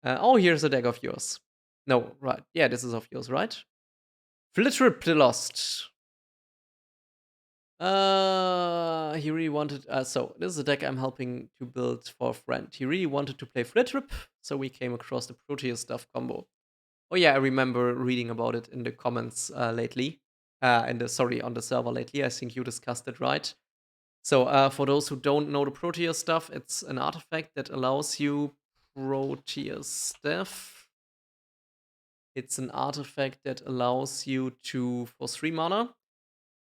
Oh, here's a deck of yours. No, right. Yeah, this is of yours, right? Fblthp the Lost. He really wanted. So this is a deck I'm helping to build for a friend. He really wanted to play Fblthp, so we came across the Proteus stuff combo. Oh yeah, I remember reading about it in the comments lately. On the server lately. I think you discussed it, right? So for those who don't know the Proteus stuff, it's an artifact that allows you Proteus stuff. It's an artifact that allows you to, for 3 mana,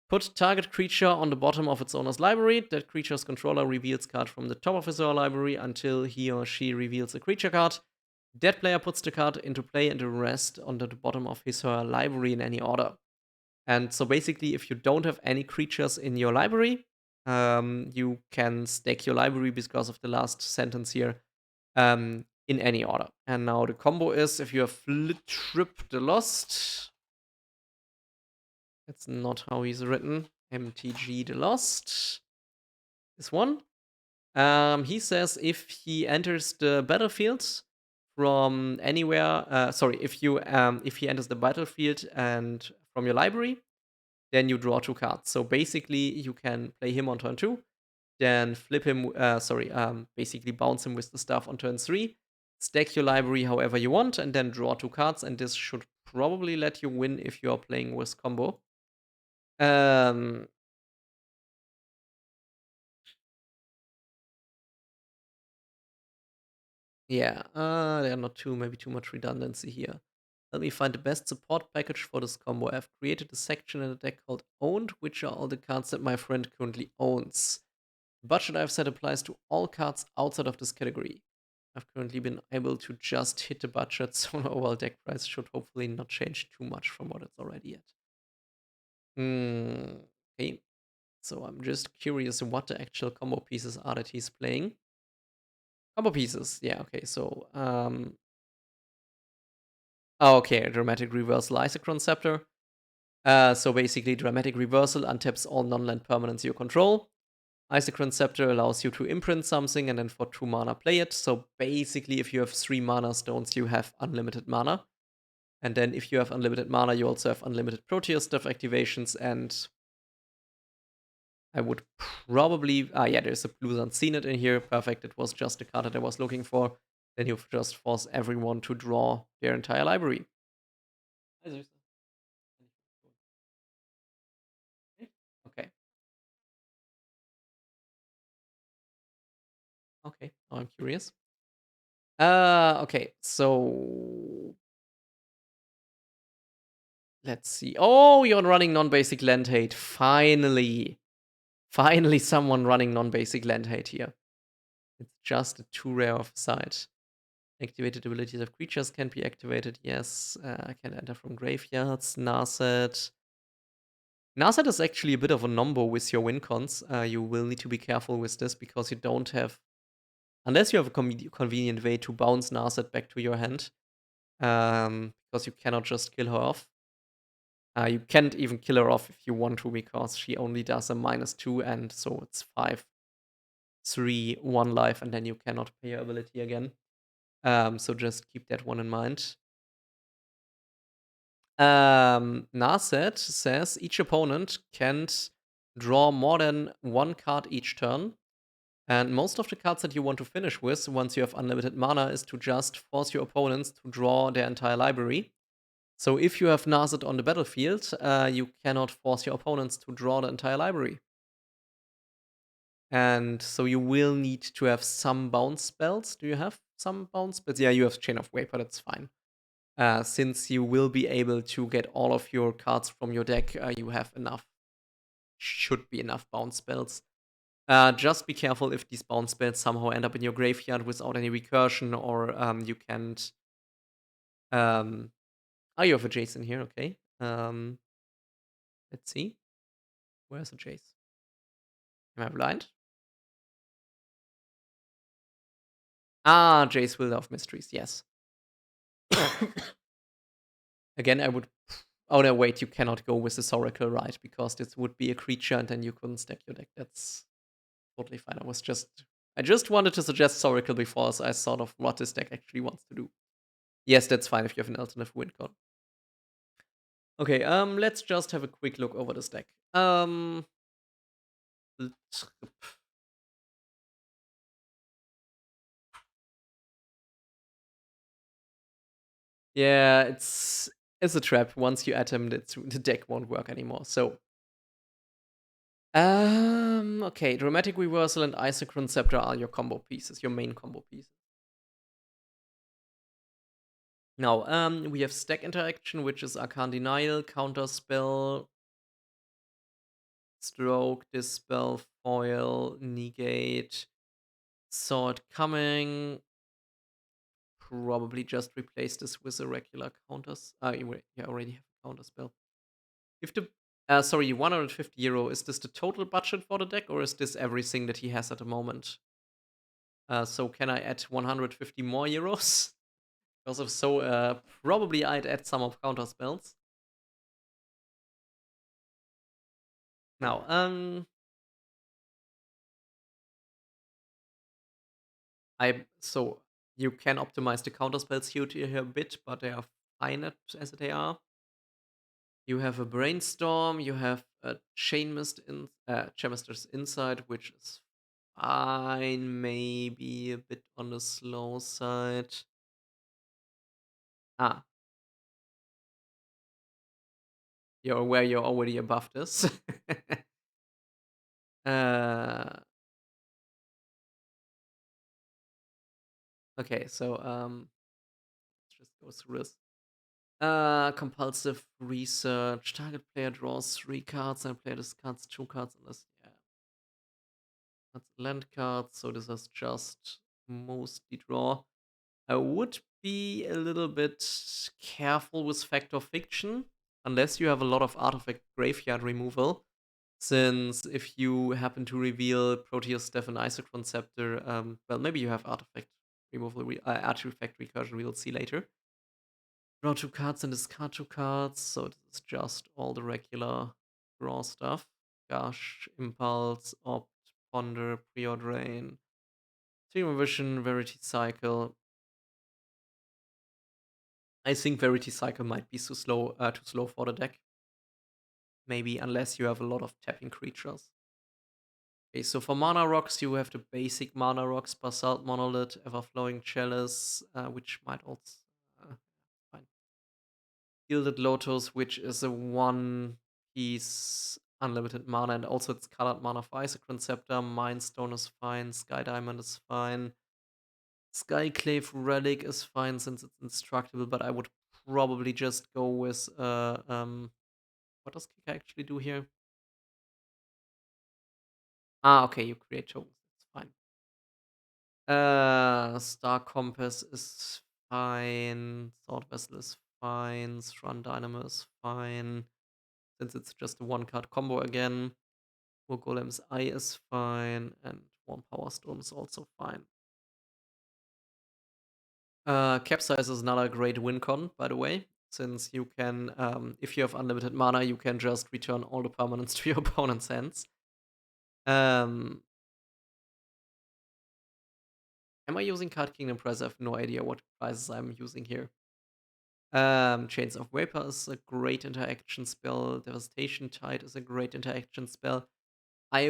put target creature on the bottom of its owner's library. That creature's controller reveals card from the top of his or her library until he or she reveals a creature card. That player puts the card into play and the rest on the bottom of his or her library in any order. And so basically, if you don't have any creatures in your library, you can stack your library because of the last sentence here in any order. And now the combo is if you have Fblthp the Lost. That's not how he's written. MTG the Lost. This one. He says if he enters the battlefield from anywhere, if he enters the battlefield and from your library, then you draw 2 cards. So basically, you can play him on turn 2, then flip him. Basically bounce him with the stuff on turn 3, stack your library however you want, and then draw 2 cards. And this should probably let you win if you are playing with combo. Yeah, there are not maybe too much redundancy here. Let me find the best support package for this combo. I've created a section in the deck called Owned, which are all the cards that my friend currently owns. The budget I've set applies to all cards outside of this category. I've currently been able to just hit the budget, so the overall deck price should hopefully not change too much from what it's already at. Okay, so I'm just curious what the actual combo pieces are that he's playing. Combo pieces, yeah, okay, so okay, Dramatic Reversal, Isochron Scepter. So basically, Dramatic Reversal untaps all non-land permanents you control. Isochron Scepter allows you to imprint something and then for 2 mana play it. So basically, if you have 3 mana stones, you have unlimited mana. And then if you have unlimited mana, you also have unlimited Proteus stuff activations. And I would probably... there's a Blues Unseen It in here. Perfect, it was just the card that I was looking for. Then you just force everyone to draw their entire library. Okay. Okay, now I'm curious. Okay, so let's see. Oh, you're running non-basic land hate. Finally. Finally, someone running non-basic land hate here. It's just too rare of a sight. Activated abilities of creatures can be activated. Yes, can enter from graveyards. Narset. Narset is actually a bit of a number with your win cons. You will need to be careful with this because you don't have, unless you have a convenient way to bounce Narset back to your hand, because you cannot just kill her off. You can't even kill her off if you want to because she only does a -2, and so it's 5, 3, 1 life, and then you cannot pay her ability again. So just keep that one in mind. Narset says each opponent can't draw more than 1 card each turn. And most of the cards that you want to finish with, once you have unlimited mana, is to just force your opponents to draw their entire library. So if you have Narset on the battlefield, you cannot force your opponents to draw the entire library. And so you will need to have some bounce spells. Do you have some bounce spells? Yeah, you have Chain of Vapor, that's fine. Since you will be able to get all of your cards from your deck, you have enough. Should be enough bounce spells. Just be careful if these bounce spells somehow end up in your graveyard without any recursion, or you can't. You have a Jace in here, okay. Let's see. Where's the Jace? Am I blind? Jace, Wielder of Mysteries, yes. Again, I would... Oh, no, wait, you cannot go with this Oracle, right? Because this would be a creature and then you couldn't stack your deck. That's totally fine. I just wanted to suggest Oracle before, so I thought of what this deck actually wants to do. Yes, that's fine if you have an alternative win con. Okay, let's just have a quick look over this deck. Let's- Yeah, it's a trap. Once you add him, the deck won't work anymore. So, okay, Dramatic Reversal and Isochron Scepter are your combo pieces, your main combo pieces. Now, we have Stack Interaction, which is Arcane Denial, Counter Spell, Stroke, Dispel, Foil, Negate, Sword Coming. Probably just replace this with a regular counters. You already have a counter spell. If the sorry, €150. Is this the total budget for the deck, or is this everything that he has at the moment? So can I add 150 more euros? Because if so, probably I'd add some of counter spells. Now, so you can optimize the counter spell suite here a bit, but they are fine as they are. You have a Brainstorm, you have a Chemister's Insight, which is fine, maybe a bit on the slow side. Ah, you're aware you're already above this. uh, okay, so let's just go through this. Compulsive research. Target player draws 3 cards and player discards 2 cards on this. Yeah, that's land cards, so this is just mostly draw. I would be a little bit careful with Factor Fiction, unless you have a lot of artifact graveyard removal. Since if you happen to reveal Proteus, Steph, and Isochron Scepter, well, maybe you have artifact removal, artifact recursion. We'll see later. Draw 2 cards and discard 2 cards, so this is just all the regular draw stuff. Gush, Impulse, Opt, Ponder, Preordain, Stream of Vision, Verity Cycle. I think Verity Cycle might be too slow for the deck. Maybe unless you have a lot of tapping creatures. Okay, so for Mana Rocks, you have the basic Mana Rocks, Basalt Monolith, Everflowing Chalice, which might also fine. Gilded Lotus, which is a one-piece unlimited mana, and also it's colored mana for Isochron Scepter. Mindstone is fine, Sky Diamond is fine. Skyclave Relic is fine since it's instructable, but I would probably just go with what does Kika actually do here? Ah, okay, you create tokens. That's fine. Star Compass is fine. Sword Vessel is fine. Shrun Dynamo is fine. Since it's just a one-card combo again. War Golem's Eye is fine. And Warm Power Storm is also fine. Capsize is another great win con, by the way. Since you can, if you have unlimited mana, you can just return all the permanents to your opponent's hands. Am I using Card Kingdom Prize? I have no idea what prizes I'm using here. Chains of Vapor is a great interaction spell. Devastation Tide is a great interaction spell. I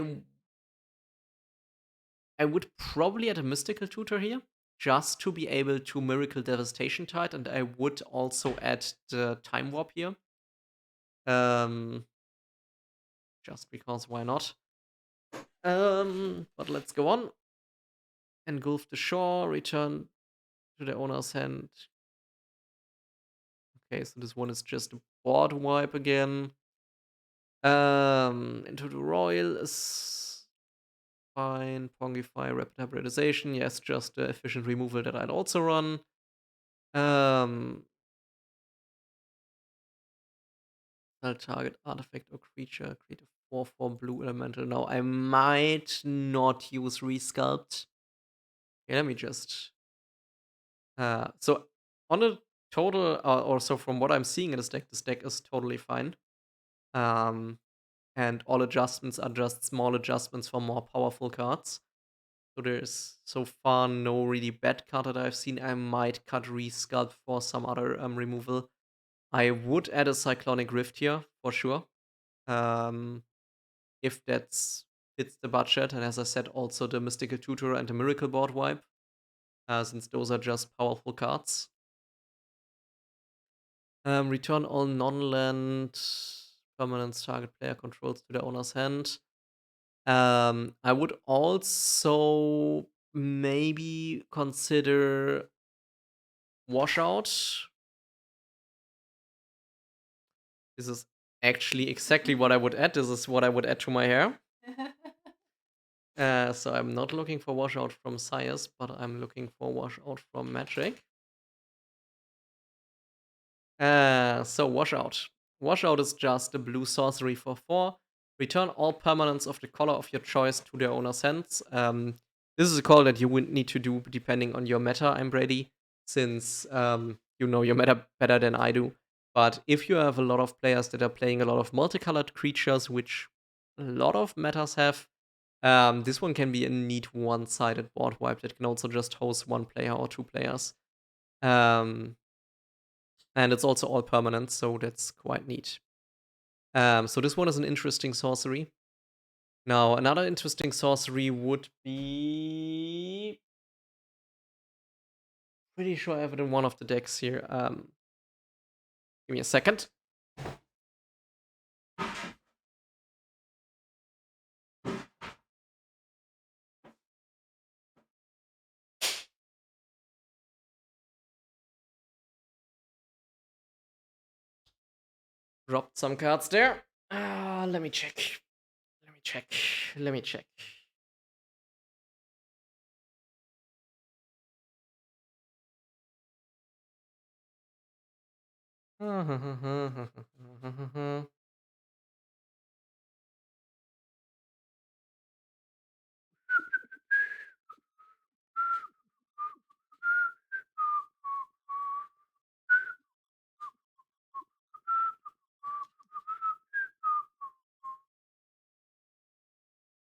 would probably add a Mystical Tutor here, just to be able to Miracle Devastation Tide, and I would also add the Time Warp here. Just because, why not? But let's go on. Engulf the shore, return to the owner's hand. Okay, so this one is just a board wipe again. Into the Royal is fine. Pongify, Rapid Hybridization. Yes, just the efficient removal that I'd also run. Target artifact or creature. Create a 4/4 blue elemental. Now, I might not use Resculpt. Okay, let me just. So, on a total, or so from what I'm seeing in this deck is totally fine. And all adjustments are just small adjustments for more powerful cards. So there's so far no really bad card that I've seen. I might cut Resculpt for some other removal. I would add a Cyclonic Rift here for sure. Um, if that's fits the budget, and as I said, also the Mystical Tutor and the Miracle Board wipe, since those are just powerful cards. Return all non-land permanents target player controls to their owner's hand. I would also maybe consider Washout. This is actually exactly what I would add. This is what I would add to my hair. So I'm not looking for Washout from Sires, but I'm looking for Washout from Magic. So Washout. Washout is just a blue sorcery for 4. Return all permanents of the color of your choice to their owner's hands. This is a call that you would need to do depending on your meta, I'm Brady, since you know your meta better than I do. But if you have a lot of players that are playing a lot of multicolored creatures, which a lot of metas have, this one can be a neat one-sided board wipe that can also just host one player or two players. And it's also all permanent, so that's quite neat. So this one is an interesting sorcery. Now, another interesting sorcery would be... Pretty sure I have it in one of the decks here. Give me a second. Dropped some cards there. Let me check. Let me check.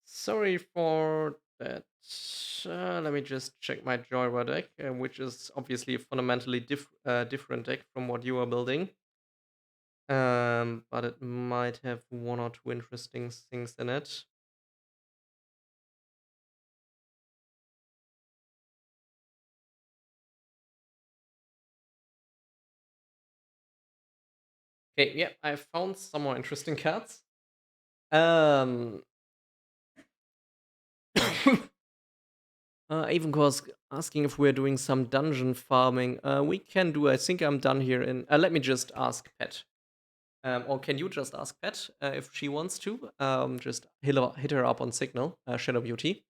Sorry for that. Let me just check my Joyra deck, which is obviously a fundamentally different deck from what you are building. But it might have one or two interesting things in it. Okay, yeah, I found some more interesting cards. Even was asking if we're doing some dungeon farming. We can do. I think I'm done here. Let me just ask Pet. Or can you just ask Pet if she wants to? Just hit her up on Signal, Shadow Beauty.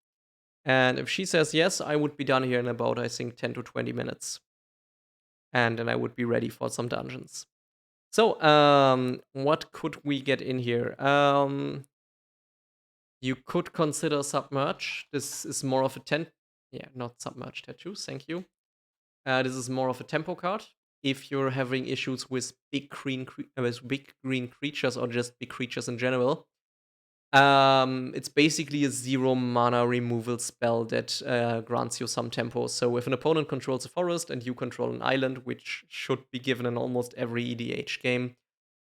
And if she says yes, I would be done here in about, I think, 10 to 20 minutes. And then I would be ready for some dungeons. So, what could we get in here? You could consider Submerge. This is more of a not Submerge Tattoos, thank you. This is more of a tempo card. If you're having issues with big green creatures or just big creatures in general, it's basically a 0 mana removal spell that grants you some tempo. So if an opponent controls a forest and you control an island, which should be given in almost every EDH game,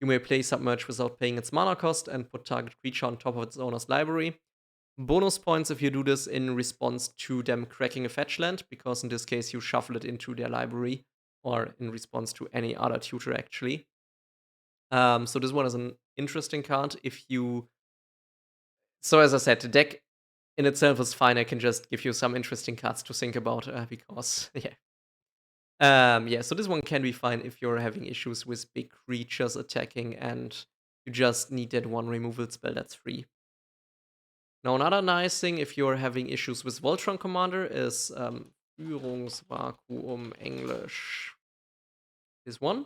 you may play Submerge without paying its mana cost and put target creature on top of its owner's library. Bonus points if you do this in response to them cracking a fetch land, because in this case you shuffle it into their library, or in response to any other tutor actually. So this one is an interesting card if you... So as I said, the deck in itself is fine. I can just give you some interesting cards to think about because, yeah. Yeah, so this one can be fine if you're having issues with big creatures attacking and you just need that one removal spell that's free. Now, another nice thing if you're having issues with Voltron Commander is Führungsvakuum English. This one.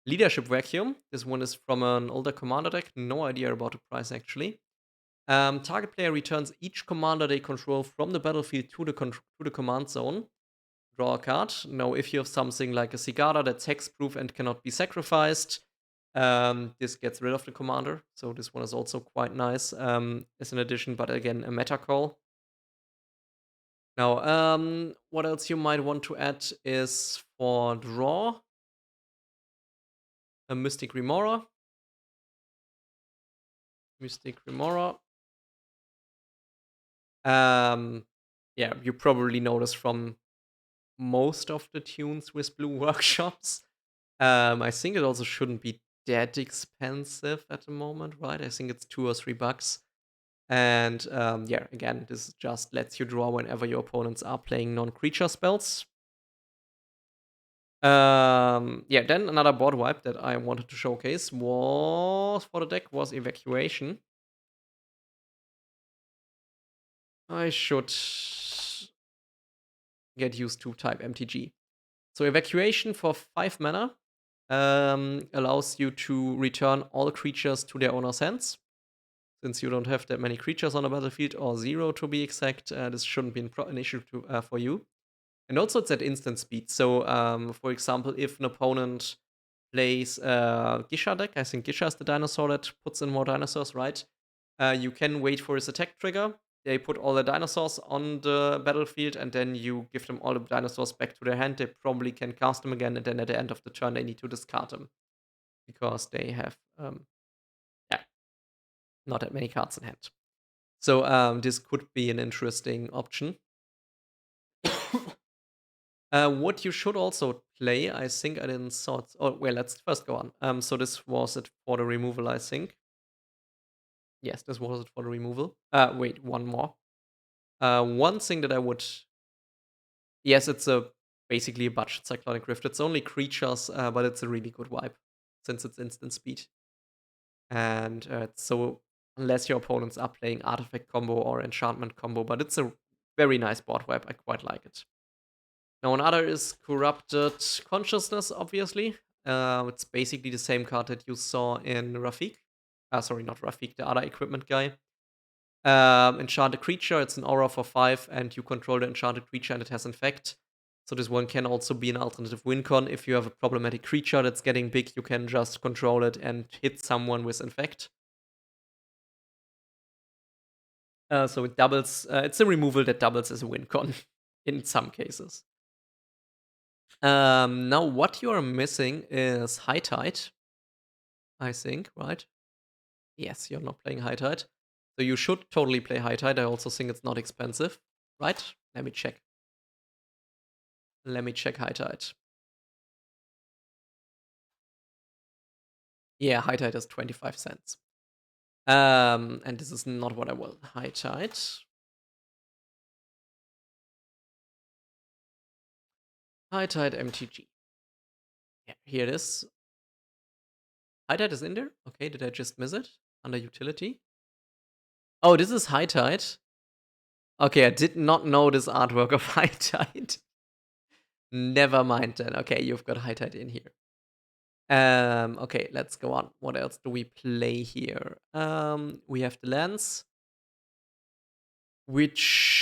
Leadership Vacuum. This one is from an older commander deck. No idea about the price actually. Target player returns each commander they control from the battlefield to the command zone. Draw a card. Now, if you have something like a Cigada that's hexproof and cannot be sacrificed, this gets rid of the commander. So this one is also quite nice as an addition, but again, a meta call. Now, what else you might want to add is for draw a Mystic Remora. Mystic Remora. Yeah, you probably noticed from most of the tunes with blue workshops. I think it also shouldn't be that expensive at the moment, right? I think it's $2 or $3. And yeah, again, this just lets you draw whenever your opponents are playing non-creature spells. Yeah, then another board wipe that I wanted to showcase was for the deck was Evacuation. I should get used to type MTG. So Evacuation for 5 mana allows you to return all creatures to their owner's hands. Since you don't have that many creatures on the battlefield, or 0 to be exact, this shouldn't be an issue for you. And also it's at instant speed. So, for example, if an opponent plays a Gisha deck, I think Gisha is the dinosaur that puts in more dinosaurs, right? You can wait for his attack trigger. They put all the dinosaurs on the battlefield, and then you give them all the dinosaurs back to their hand. They probably can cast them again, and then at the end of the turn, they need to discard them because they have, yeah, not that many cards in hand. So this could be an interesting option. What you should also play, I think I didn't saw it. Oh, well, let's first go on. So this was it for the removal, I think. Yes, this was it for the removal. Wait, one more. One thing that I would. Yes, it's a basically a budget cyclonic rift. It's only creatures, but it's a really good wipe since it's instant speed. And so unless your opponents are playing artifact combo or enchantment combo, but it's a very nice board wipe. I quite like it. Now, another is Corrupted Consciousness, obviously. It's basically the same card that you saw in Rafik. Sorry, not Rafik, the other equipment guy. Enchanted creature, it's an aura for 5, and you control the enchanted creature and it has infect. So this one can also be an alternative win con. If you have a problematic creature that's getting big, you can just control it and hit someone with infect. So it doubles, it's a removal that doubles as a win con in some cases. Now what you are missing is High Tide, I think, right? Yes, you're not playing High Tide. So you should totally play High Tide. I also think it's not expensive, right? Let me check. Let me check High Tide. Yeah, High Tide is 25 cents. And this is not what I will. High Tide. High Tide MTG. Yeah, here it is. High Tide is in there? Okay, did I just miss it? Under utility? Oh, this is High Tide. Okay, I did not know this artwork of High Tide. Never mind then. Okay, you've got High Tide in here. Okay, let's go on. What else do we play here? We have the lens, which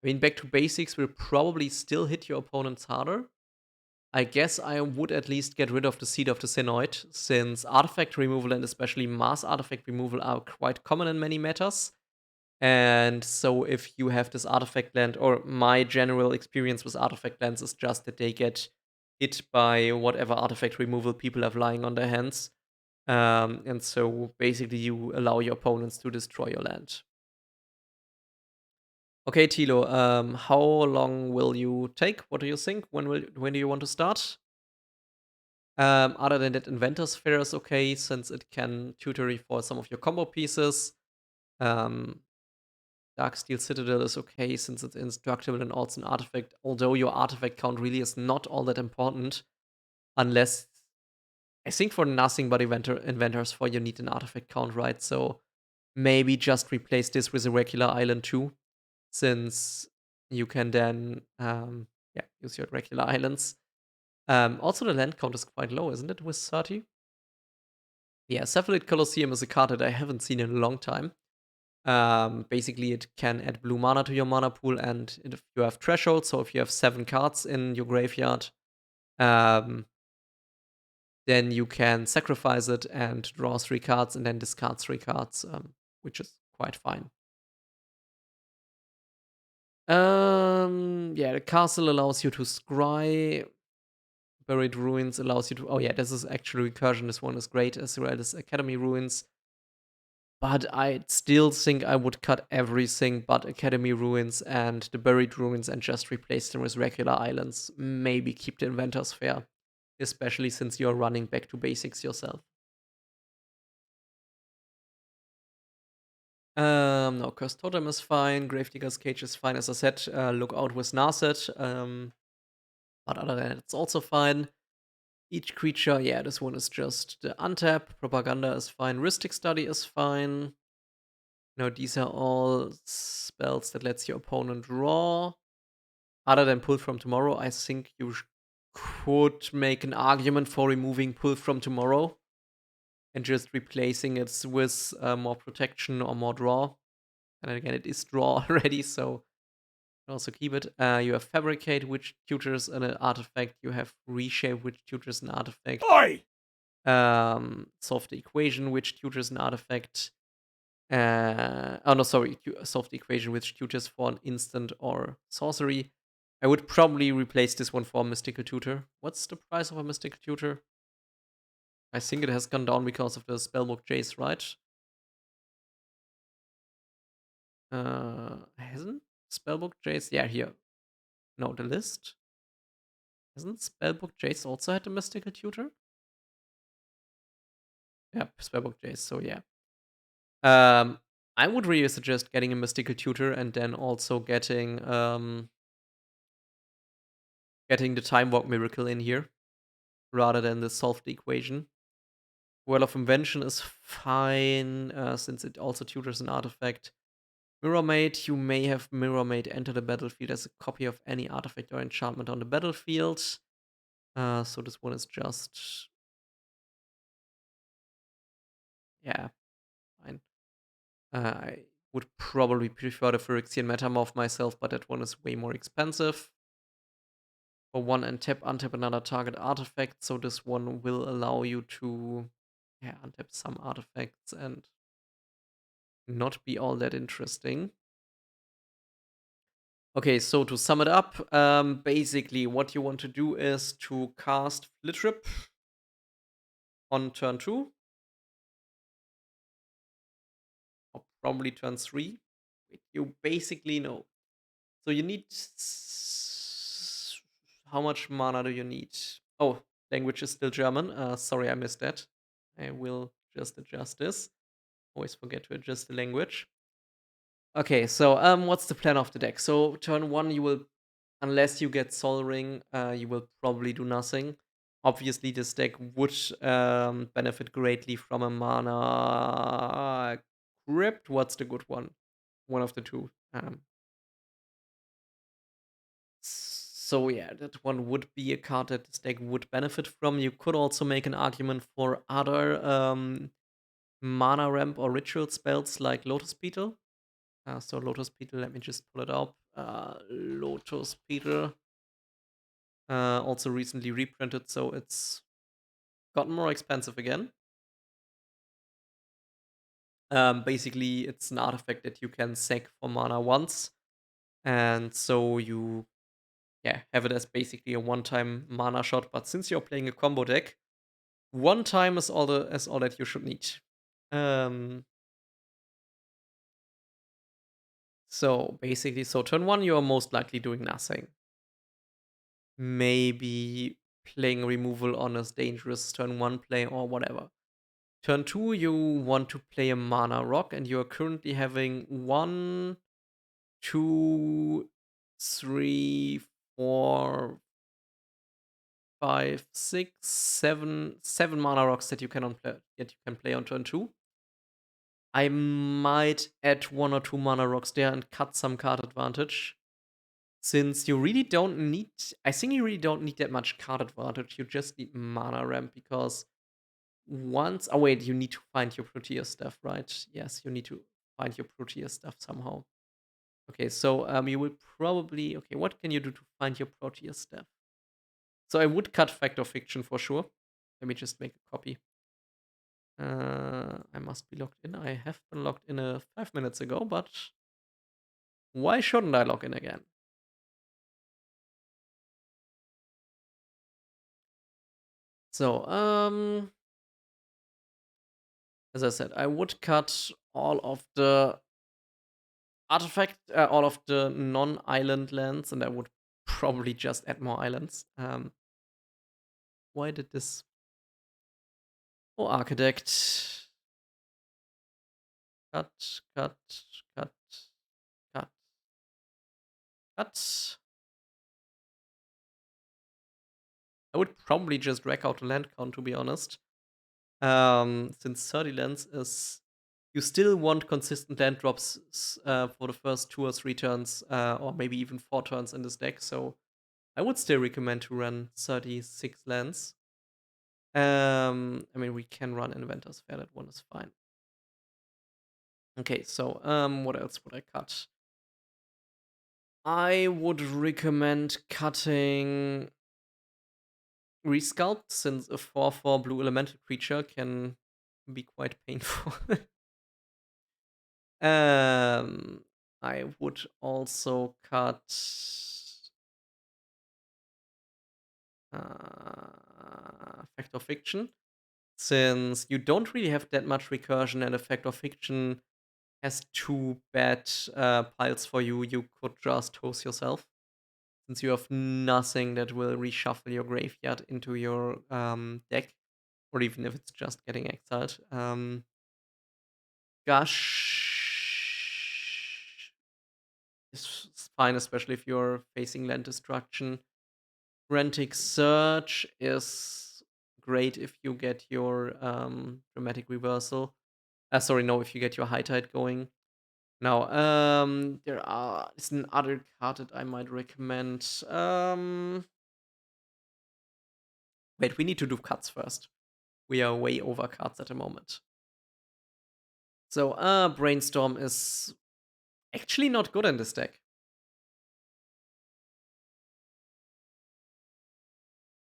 I mean, back to basics will probably still hit your opponents harder. I guess I would at least get rid of the Seed of the Synoid, since artifact removal and especially mass artifact removal are quite common in many metas. And so if you have this artifact land, or my general experience with artifact lands is just that they get hit by whatever artifact removal people have lying on their hands. And so basically you allow your opponents to destroy your land. Okay, Tilo, how long will you take? What do you think? When do you want to start? Other than that, Inventor's Fair is okay, since it can tutor for some of your combo pieces. Darksteel Citadel is okay, since it's indestructible and also an artifact, although your artifact count really is not all that important, unless, I think for nothing but Inventors for you need an artifact count, right? So maybe just replace this with a regular island too, since you can then use your regular islands. Also, the land count is quite low, isn't it, with 30? Yeah, Cephalid Colosseum is a card that I haven't seen in a long time. Basically, it can add blue mana to your mana pool, and if you have threshold, so if you have 7 cards in your graveyard, then you can sacrifice it and draw 3 cards and then discard 3 cards, which is quite fine. Yeah, the castle allows you to scry. Buried Ruins allows you to. Oh yeah, this is actually recursion. This one is great as well as Academy Ruins. But I still think I would cut everything but Academy Ruins and the Buried Ruins and just replace them with regular islands. Maybe keep the Inventor's Fair, especially since you're running back to basics yourself. No, Cursed Totem is fine. Gravedigger's Cage is fine. As I said, Lookout with Narset. But other than that, it's also fine. Each creature, yeah, this one is just the untap. Propaganda is fine. Rhystic Study is fine. Now, these are all spells that lets your opponent draw. Other than Pull from Tomorrow, I think you could make an argument for removing Pull from Tomorrow and just replacing it with more protection or more draw. And again, it is draw already, so you can also keep it. You have Fabricate, which tutors an artifact. You have Reshape, which tutors an artifact. Oi! Solve the Equation, which tutors an artifact. Solve the equation which tutors for an instant or sorcery. I would probably replace this one for a Mystical Tutor. What's the price of a Mystical Tutor? I think it has gone down because of the Spellbook Jace, right? Hasn't Spellbook Jace? Yeah, here. No, the list. Hasn't Spellbook Jace also had a Mystical Tutor? Yeah, Spellbook Jace, so yeah. I would really suggest getting a Mystical Tutor and then also getting the Time Walk Miracle in here, rather than the Solve the Equation. Well of Invention is fine, since it also tutors an artifact. Mirror Maid, you may have Mirror Maid enter the battlefield as a copy of any artifact or enchantment on the battlefield. So this one is just... yeah, fine. I would probably prefer the Phyrexian Metamorph myself, but that one is way more expensive. For 1 and untap another target artifact, so this one will allow you to untap some artifacts and not be all that interesting. Okay, so to sum it up, basically what you want to do is to cast Fblthp on turn 2, or probably turn 3. You basically know. So you need... how much mana do you need? Oh, language is still German. Sorry, I missed that. I will just adjust this. Always forget to adjust the language. Okay, so what's the plan of the deck? So turn 1, you will, unless you get Sol Ring, you will probably do nothing. Obviously, this deck would benefit greatly from a mana crypt. What's the good one? One of the two. So yeah, that one would be a card that this deck would benefit from. You could also make an argument for other mana ramp or ritual spells like Lotus Beetle. So Lotus Beetle, let me just pull it up. Lotus Beetle. Also recently reprinted, so it's gotten more expensive again. Basically, it's an artifact that you can sack for mana once. And so you have it as basically a one-time mana shot. But since you're playing a combo deck, one time is all that you should need. So basically, turn 1, you are most likely doing nothing. Maybe playing removal on a dangerous turn 1 play or whatever. Turn 2, you want to play a mana rock, and you're currently having 1, 2, 3, 4, 5, 6, 7 mana rocks that you can play on turn 2. I might add 1 or 2 mana rocks there and cut some card advantage. Since you really don't need... I think you really don't need that much card advantage. You just need mana ramp, because once... oh wait, you need to find your Proteus stuff, right? Yes, you need to find your Proteus stuff somehow. Okay, so you will probably... okay, what can you do to find your Proteus stuff? So I would cut Fact or Fiction for sure. Let me just make a copy. I must be logged in. I have been logged in 5 minutes ago, but why shouldn't I log in again? So, as I said, I would cut all of the all of the non-island lands, and I would probably just add more islands. Why did this? Oh, architect. Cut, cut, cut, cut, cut. I would probably just drag out the land count, to be honest. Since 30 lands is. You still want consistent land drops for the first 2 or 3 turns, or maybe even 4 turns in this deck, so I would still recommend to run 36 lands. I mean, we can run Inventor's Fair, that one is fine. Okay, so, what else would I cut? I would recommend cutting Resculpt, since a 4/4 blue elemental creature can be quite painful. I would also cut Effect of Fiction, since you don't really have that much recursion, and Effect of Fiction has 2 bad piles for you. You could just host yourself, since you have nothing that will reshuffle your graveyard into your deck, or even if it's just getting exiled. Gush is fine, especially if you're facing land destruction. Frantic Surge is great if you get your Dramatic Reversal. Sorry, no, if you get your High Tide going. Now, is another card that I might recommend. Wait, we need to do cuts first. We are way over cards at the moment. So, Brainstorm is actually not good in this deck.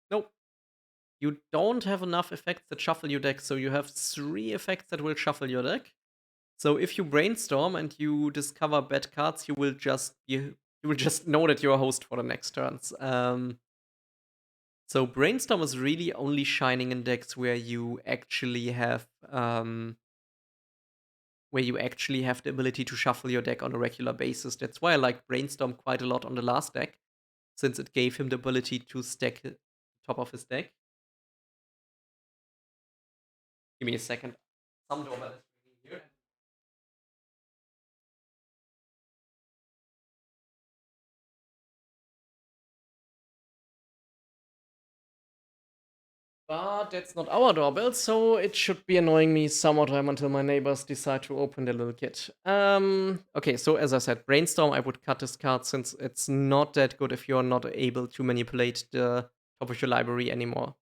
Nope. You don't have enough effects that shuffle your deck, so you have 3 effects that will shuffle your deck. So if you brainstorm and you discover bad cards, you will just know that you're a host for the next turns. So brainstorm is really only shining in decks where you actually have the ability to shuffle your deck on a regular basis. That's why I like brainstorm quite a lot on the last deck, since it gave him the ability to stack top of his deck. Give me a second. Some doorbell is ringing here. But that's not our doorbell, so it should be annoying me some more time until my neighbors decide to open their little kid. Okay, so as I said, Brainstorm, I would cut this card since it's not that good if you're not able to manipulate the top of your library anymore.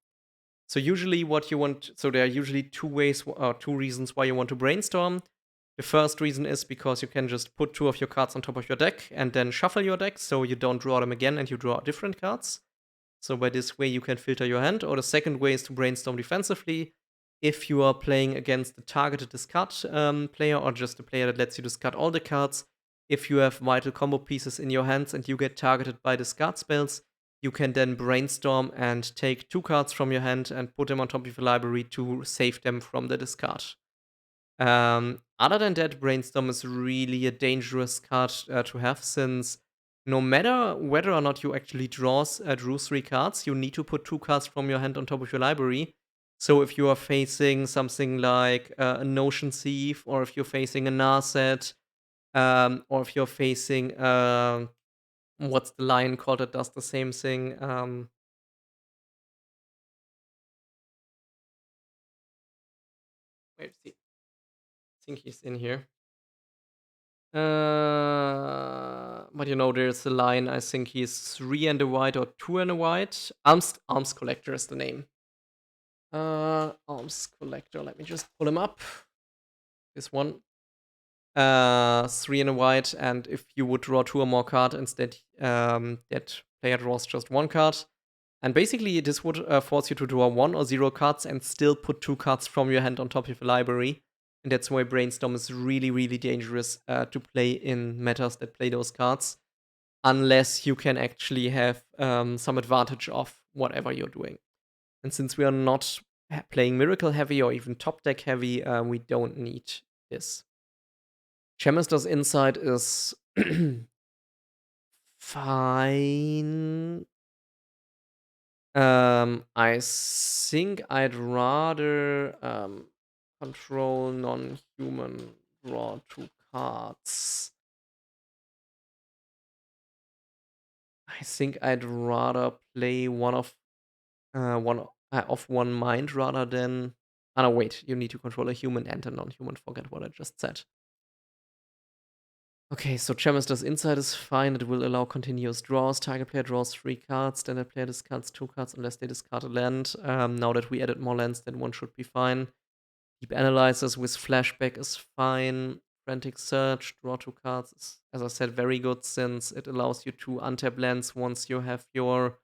So usually there are usually 2 ways or 2 reasons why you want to Brainstorm. The first reason is because you can just put 2 of your cards on top of your deck and then shuffle your deck so you don't draw them again and you draw different cards. So by this way, you can filter your hand. Or the second way is to brainstorm defensively. If you are playing against a targeted discard player, or just a player that lets you discard all the cards, if you have vital combo pieces in your hands and you get targeted by discard spells, you can then brainstorm and take 2 cards from your hand and put them on top of your library to save them from the discard. Other than that, brainstorm is really a dangerous card to have, since no matter whether or not you actually drew 3 cards, you need to put 2 cards from your hand on top of your library. So if you are facing something like a Notion Thief, or if you're facing a Narset, or if you're facing what's the lion called that does the same thing? Wait, see, I think he's in here. But there's a line. I think he's 3 and a white or 2 and a white. Arms Collector is the name. Arms Collector. Let me just pull him up. This one. 3 and a white, and if you would draw 2 or more cards instead, that player draws just 1 card. And basically, this would force you to draw 1 or 0 cards and still put 2 cards from your hand on top of your library. And that's why Brainstorm is really, really dangerous to play in metas that play those cards, unless you can actually have some advantage of whatever you're doing. And since we are not playing Miracle heavy or even top deck heavy, we don't need this. Chemister's Insight is fine. I think I'd rather control non-human, draw 2 cards. I think I'd rather play one of one mind rather than. Oh no, wait! You need to control a human and a non-human. Forget what I just said. Okay, so Chemister's Insight is fine. It will allow continuous draws. Target player draws 3 cards. Standard player discards 2 cards unless they discard a land. Now that we added more lands, then one should be fine. Deep Analyzers with Flashback is fine. Frantic Search, draw 2 cards is, as I said, very good since it allows you to untap lands once you have your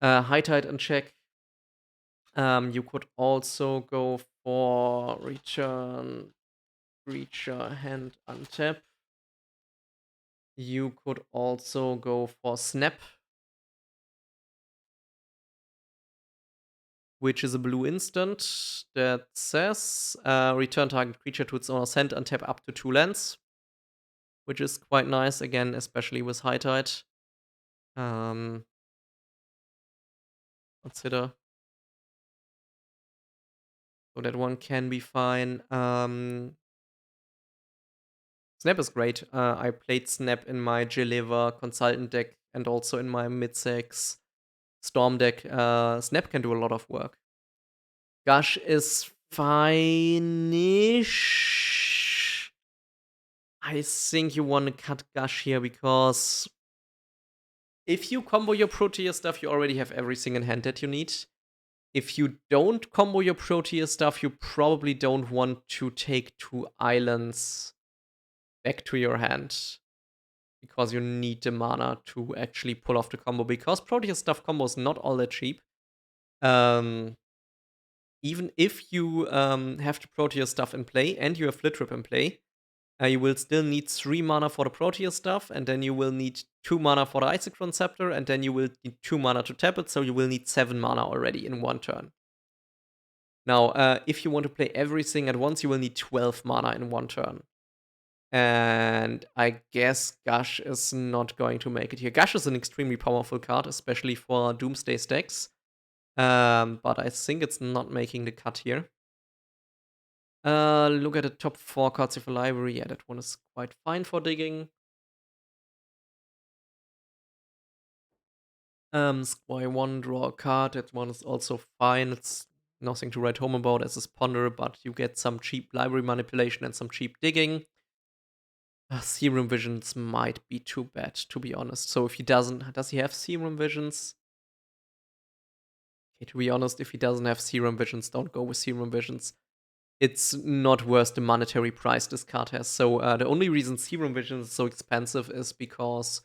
High Tide in check. You could also go for Return Creature, Hand, Untap. You could also go for Snap, which is a blue instant that says return target creature to its owner's hand and tap up to 2 lands, which is quite nice, again, especially with High Tide. Consider. So that one can be fine. Snap is great. I played Snap in my Gilliver Consultant deck and also in my mid-6 Storm deck. Snap can do a lot of work. Gush is fine-ish. I think you want to cut Gush here because if you combo your Proteus stuff, you already have everything in hand that you need. If you don't combo your Proteus stuff, you probably don't want to take 2 islands back to your hand because you need the mana to actually pull off the combo. Because Proteus stuff combo is not all that cheap. Even if you have the Proteus stuff in play and you have Fblthp in play, you will still need 3 mana for the Proteus stuff, and then you will need 2 mana for the Isochron Scepter, and then you will need 2 mana to tap it, so you will need 7 mana already in 1 turn. Now, if you want to play everything at once, you will need 12 mana in 1 turn. And I guess Gush is not going to make it here. Gush is an extremely powerful card, especially for Doomsday stacks. But I think it's not making the cut here. Look at the top 4 cards of the library. Yeah, that one is quite fine for digging. Squire 1, draw a card. That one is also fine. It's nothing to write home about as is Ponder, but you get some cheap library manipulation and some cheap digging. Serum Visions might be too bad, to be honest. So if he doesn't, does he have Serum Visions? Okay, to be honest, if he doesn't have Serum Visions, don't go with Serum Visions. It's not worth the monetary price this card has. So the only reason Serum Visions is so expensive is because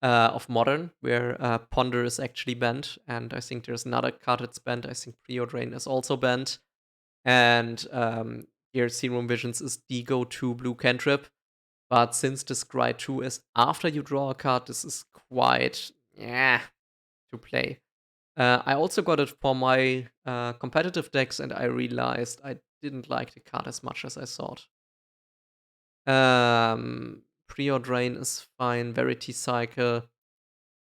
of Modern, where Ponder is actually banned, and I think there's another card that's banned. I think Preordain is also banned, and here Serum Visions is the go-to blue cantrip. But since the Scry 2 is after you draw a card, this is quite to play. I also got it for my competitive decks, and I realized I didn't like the card as much as I thought. Preordain is fine. Verity Cycle.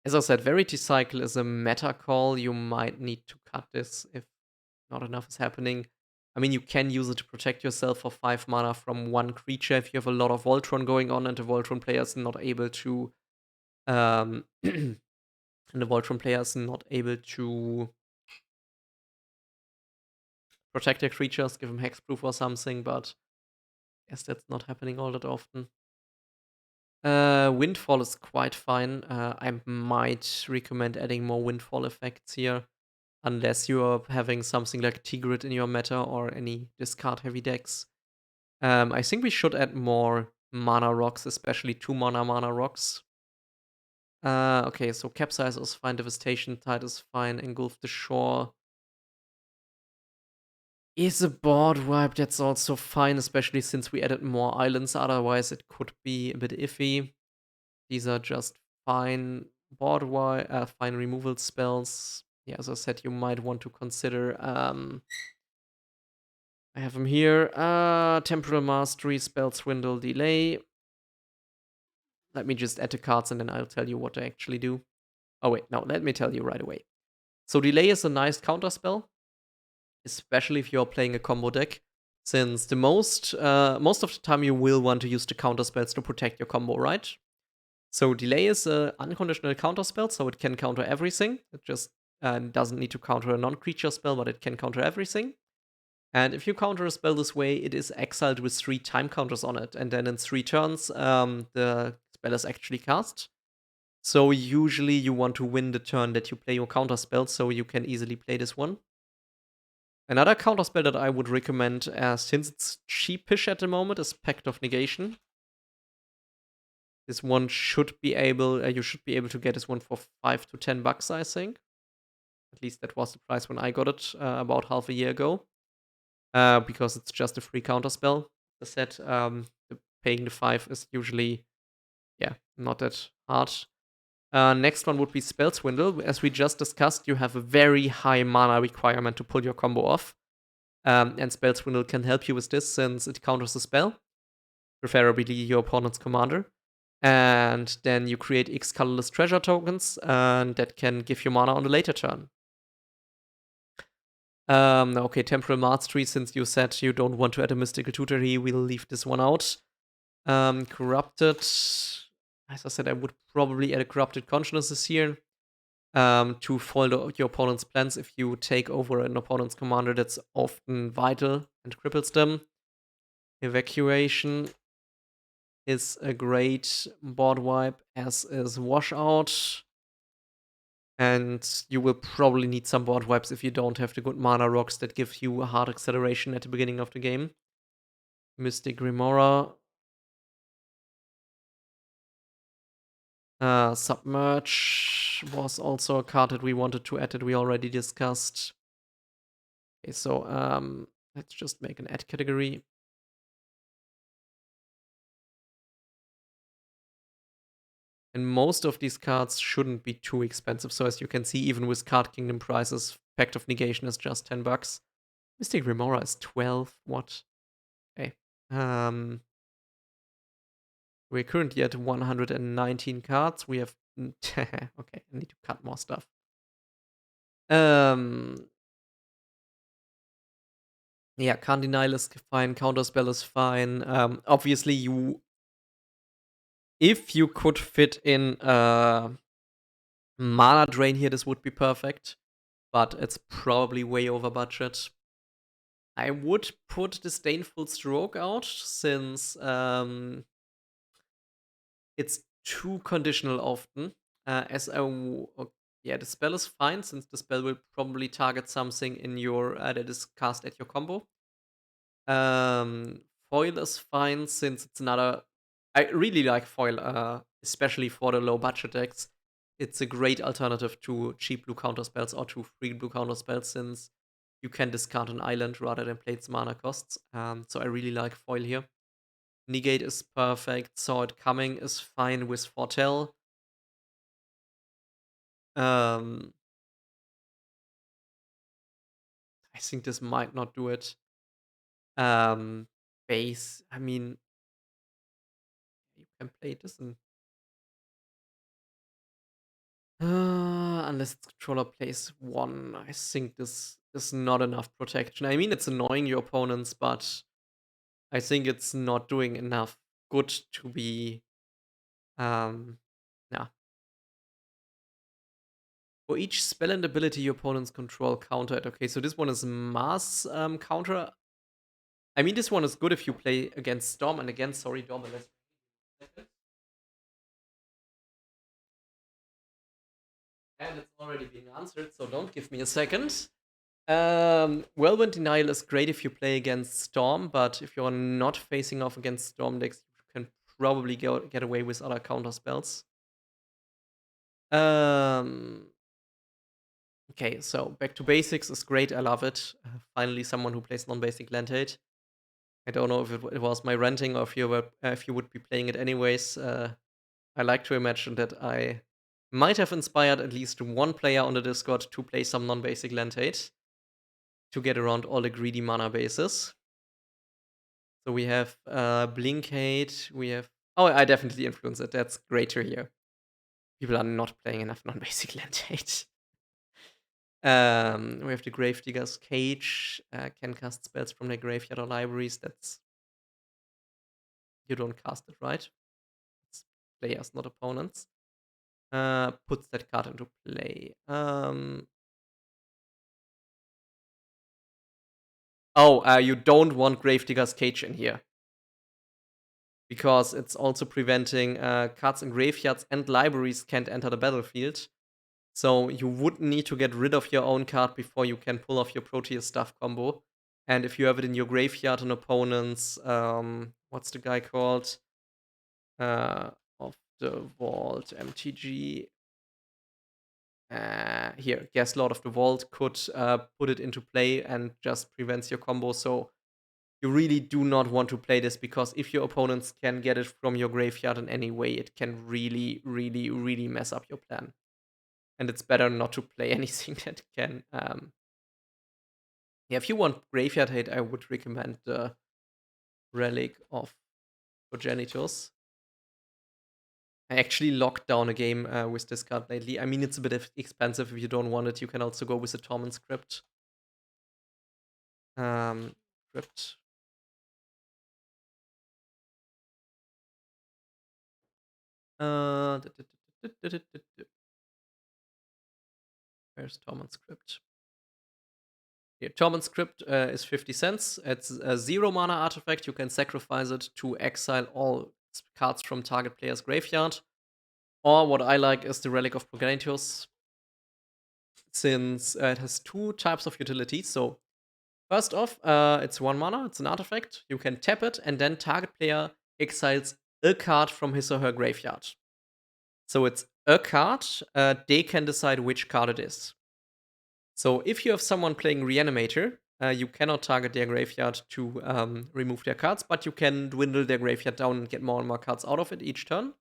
As I said, Verity Cycle is a meta call. You might need to cut this if not enough is happening. I mean, you can use it to protect yourself for 5 mana from 1 creature if you have a lot of Voltron going on and the Voltron player is not able to. And the Voltron player is not able to protect their creatures, give them hexproof or something, but I guess that's not happening all that often. Windfall is quite fine. I might recommend adding more Windfall effects here, unless you're having something like Tigrid in your meta or any discard-heavy decks. I think we should add more mana rocks, especially 2 mana rocks. Okay, so Capsize is fine, Devastation Tide is fine, Engulf the Shore is a board wipe that's also fine, especially since we added more islands, otherwise it could be a bit iffy. These are just fine board wipe, fine removal spells. Yeah, as I said, you might want to consider, I have them here, Temporal Mastery, Spell Swindle, Delay. Let me just add the cards and then I'll tell you what they actually do. Oh wait, no, let me tell you right away. So Delay is a nice counter spell, especially if you're playing a combo deck, since the most of the time you will want to use the counter spells to protect your combo, right? So Delay is an unconditional counter spell, so it can counter everything. It just doesn't need to counter a non-creature spell, but it can counter everything. And if you counter a spell this way, it is exiled with 3 time counters on it, and then in 3 turns, the spell is actually cast. So usually you want to win the turn that you play your counter spell, so you can easily play this one. Another counter spell that I would recommend, since it's cheapish at the moment, is Pact of Negation. This one should be able, you should be able to get this one for $5 to $10, I think. At least that was the price when I got it about half a year ago. Because it's just a free counter spell. As I said, paying the 5 is usually, yeah, not that hard. Next one would be Spell Swindle. As we just discussed, you have a very high mana requirement to pull your combo off. And Spell Swindle can help you with this since it counters the spell, preferably your opponent's commander. And then you create X colorless treasure tokens, and that can give you mana on a later turn. Okay, Temporal Mastery, since you said you don't want to add a Mystical Tutory, we'll leave this one out. Corrupted. As I said, I would probably add a Corrupted Consciousness here. To foil your opponent's plans if you take over an opponent's commander that's often vital and cripples them. Evacuation is a great board wipe, as is Washout. And you will probably need some board wipes if you don't have the good mana rocks that give you a hard acceleration at the beginning of the game. Mystic Remora. Submerge was also a card that we wanted to add that we already discussed. Okay, so let's just make an add category. And most of these cards shouldn't be too expensive. So as you can see, even with Card Kingdom prices, Pact of Negation is just $10. Mystic Remora is 12. What? Okay. We're currently at 119 cards. We have okay, I need to cut more stuff. Yeah, Can't Denial is fine, Counterspell is fine. Obviously if you could fit in Mana Drain here, this would be perfect. But it's probably way over budget. I would put Disdainful Stroke out, since it's too conditional often. Yeah, the spell is fine, since the spell will probably target something in your that is cast at your combo. Foil is fine, since it's another. I really like foil, especially for the low budget decks. It's a great alternative to cheap blue counter spells or to free blue counter spells, since you can discard an island rather than play its mana costs. So I really like foil here. Negate is perfect. Saw It Coming is fine with Foretell. I think this might not do it. Base, I mean, you can play this in. Unless its controller plays 1, I think this is not enough protection. I mean, it's annoying your opponents, but I think it's not doing enough good to be, yeah. For each spell and ability your opponents control, counter it. Okay, so this one is mass counter. I mean, this one is good if you play against Storm and against, sorry, Dorm. And it's already being answered, so don't give me a second. Whirlwind Denial is great if you play against Storm, but if you're not facing off against Storm decks, you can probably get away with other counter spells. Um, okay, so back to basics is great. I love it. Finally, someone who plays non-basic land hate. I don't know if it was my renting or if you would be playing it anyways. I like to imagine that I might have inspired at least one player on the Discord to play some non-basic land hate to get around all the greedy mana bases. So we have Blink hate. We have. Oh, I definitely influence it. That's great to hear. People are not playing enough non-basic land hate. We have the Gravedigger's Cage. Can cast spells from their graveyard or libraries. That's you don't cast it, right? It's players, not opponents. Puts that card into play. You don't want Gravedigger's Cage in here because it's also preventing cards in graveyards and libraries can't enter the battlefield. So you would need to get rid of your own card before you can pull off your Proteus stuff combo. And if you have it in your graveyard and opponents, what's the guy called? Of the Vault MTG. Here, Guess Lord of the Vault could put it into play and just prevents your combo. So you really do not want to play this because if your opponents can get it from your graveyard in any way, it can really, really, really mess up your plan. And it's better not to play anything that can. Yeah, if you want graveyard hate, I would recommend the Relic of Progenitors. I actually locked down a game with this card lately. I mean, it's a bit expensive if you don't want it. You can also go with the Torment script. Script. Where's Torment script? Yeah, Torment script is 50 cents. It's a 0 mana artifact. You can sacrifice it to exile all cards from target player's graveyard. Or what I like is the Relic of Progenitors, since it has two types of utilities. So first off, it's 1 mana. It's an artifact. You can tap it, and then target player exiles a card from his or her graveyard. So it's a card. They can decide which card it is. So if you have someone playing Reanimator, you cannot target their graveyard to remove their cards, but you can dwindle their graveyard down and get more and more cards out of it each turn.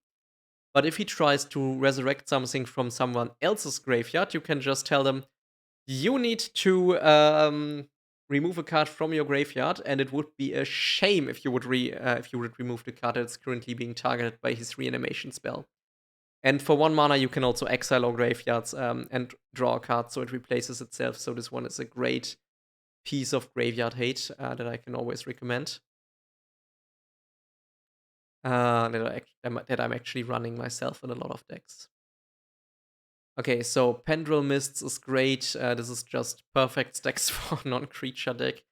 But if he tries to resurrect something from someone else's graveyard, you can just tell them, you need to remove a card from your graveyard, and it would be a shame if you would remove the card that's currently being targeted by his reanimation spell. And for 1 mana, you can also exile all graveyards and draw a card so it replaces itself. So this one is a great piece of graveyard hate that I can always recommend. That I'm actually running myself in a lot of decks. Okay, so Pendril Mists is great. This is just perfect stacks for non-creature deck.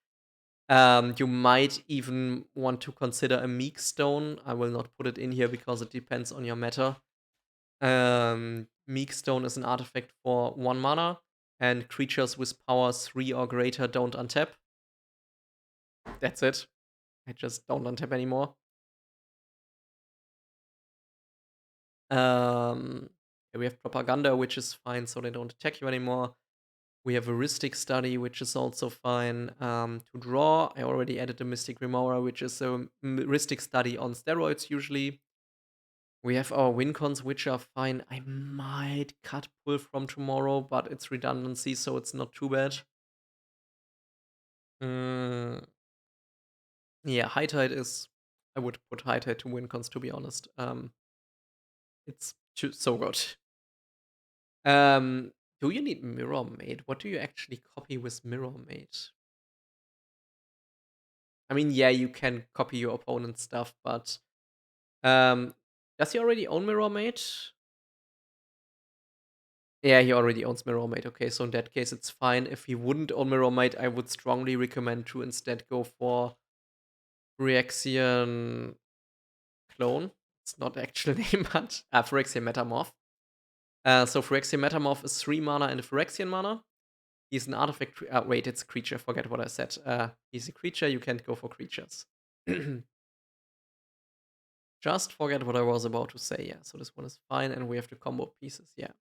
You might even want to consider a Meek Stone. I will not put it in here because it depends on your meta. Meek Stone is an artifact for 1 mana, and creatures with power 3 or greater don't untap. That's it. I just don't untap anymore. We have Propaganda, which is fine, so they don't attack you anymore. We have a Heuristic Study, which is also fine. To draw, I already added a Mystic Remora, which is a Heuristic Study on steroids usually. We have our win cons, which are fine. I might cut pull from tomorrow, but it's redundancy, so it's not too bad. Yeah, High Tide is. I would put High Tide to win cons, to be honest. It's so good. Do you need Mirror Maid? What do you actually copy with Mirror Maid? I mean, yeah, you can copy your opponent's stuff, but does he already own Mirror Maid? Yeah, he already owns Mirror Maid. Okay, so in that case, it's fine. If he wouldn't own Mirror Maid, I would strongly recommend to instead go for Phyrexian Clone. It's not the actual name, but Phyrexian Metamorph. So Phyrexian Metamorph is 3 mana and a Phyrexian mana. He's an artifact. Wait, it's a creature. Forget what I said. He's a creature. You can't go for creatures. Just forget what I was about to say. Yeah, so this one is fine, and we have the combo pieces. Yeah.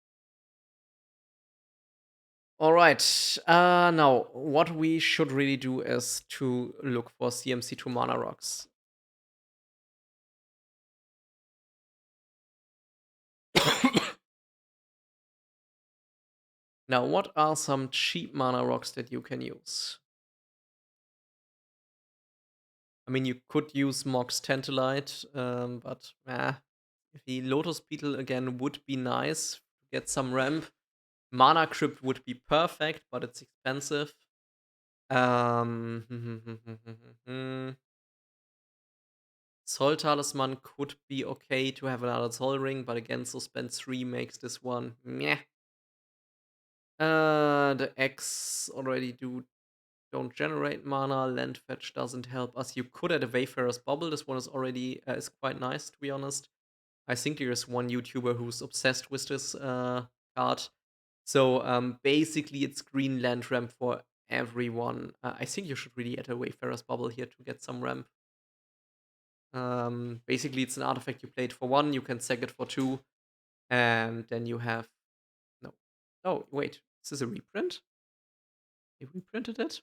All right. Now, what we should really do is to look for CMC2 mana rocks. Now, what are some cheap mana rocks that you can use? I mean, you could use Mox Tantalite, but the Lotus Beetle again would be nice to get some ramp. Mana Crypt would be perfect, but it's expensive. Um, Soul Talisman could be okay to have another Soul Ring, but again, Suspend 3 makes this one meh. The X already don't generate mana. Land Fetch doesn't help us. You could add a Wayfarer's Bubble. This one is already is quite nice, to be honest. I think there's one YouTuber who's obsessed with this card. So basically, it's green land ramp for everyone. I think you should really add a Wayfarer's Bubble here to get some ramp. Basically, it's an artifact you played for 1. You can sack it for 2, and then you have no. Oh wait, is this a reprint? They reprinted it.